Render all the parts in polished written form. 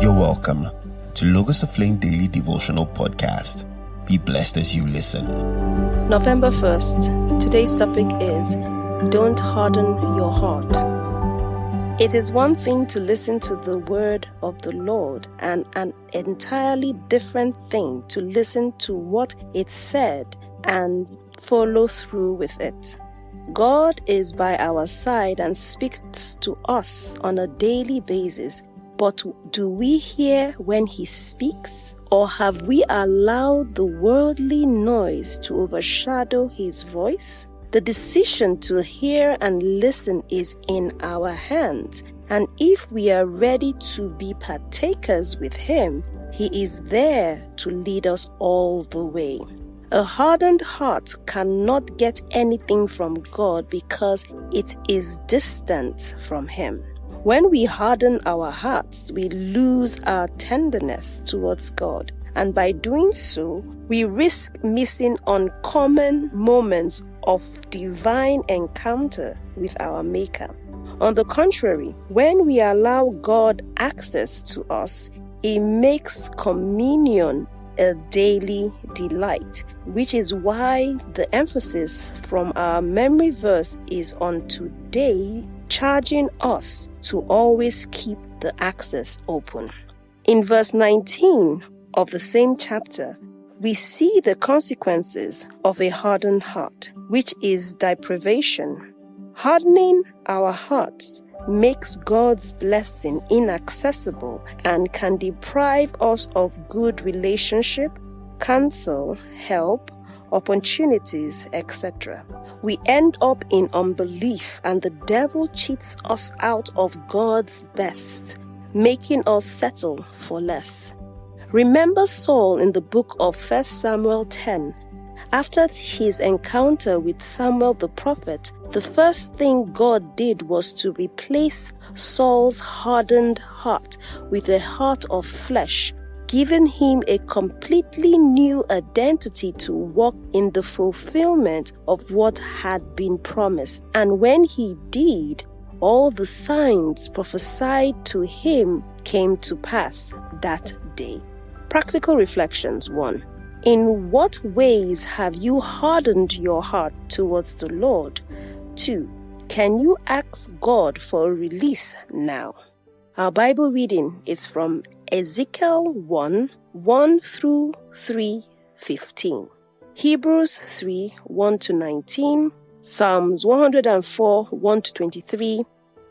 You're welcome to Logos Aflame Daily Devotional Podcast. Be blessed as you listen. November 1st. Today's topic is Don't Harden Your Heart. It is one thing to listen to the word of the Lord and an entirely different thing to listen to what it said and follow through with it. God is by our side and speaks to us on a daily basis, but do we hear when He speaks? Or have we allowed the worldly noise to overshadow His voice? The decision to hear and listen is in our hands, and if we are ready to be partakers with Him, He is there to lead us all the way. A hardened heart cannot get anything from God because it is distant from Him. When we harden our hearts, we lose our tenderness towards God, and by doing so, we risk missing uncommon moments of divine encounter with our Maker. On the contrary, when we allow God access to us, it makes communion a daily delight, which is why the emphasis from our memory verse is on today, charging us to always keep the access open. In verse 19 of the same chapter, we see the consequences of a hardened heart, which is deprivation. Hardening our hearts makes God's blessing inaccessible and can deprive us of good relationship, counsel, help, opportunities, etc. We end up in unbelief, and the devil cheats us out of God's best, making us settle for less. Remember Saul in the book of 1 Samuel 10. After his encounter with Samuel the prophet, the first thing God did was to replace Saul's hardened heart with a heart of flesh, giving him a completely new identity to walk in the fulfillment of what had been promised. And when he did, all the signs prophesied to him came to pass that day. Practical reflections. 1. In what ways have you hardened your heart towards the Lord? 2. Can you ask God for a release now? Our Bible reading is from Ezekiel 1 through 3:15, Hebrews 3:1-19, Psalms 104 1-23,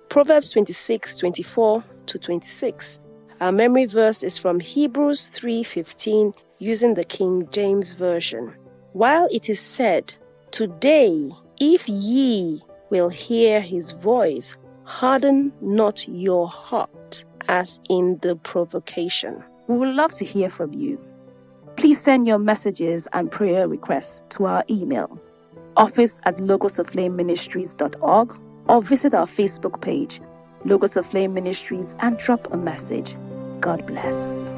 Proverbs 26:24-26. Our memory verse is from Hebrews 3:15 using the King James Version. While it is said, "Today, if ye will hear His voice, harden not your heart," as in the provocation. We would love to hear from you. Please send your messages and prayer requests to our email, office@logosaflameministries.org, or visit our Facebook page, Logos of Flame Ministries, and drop a message. God bless.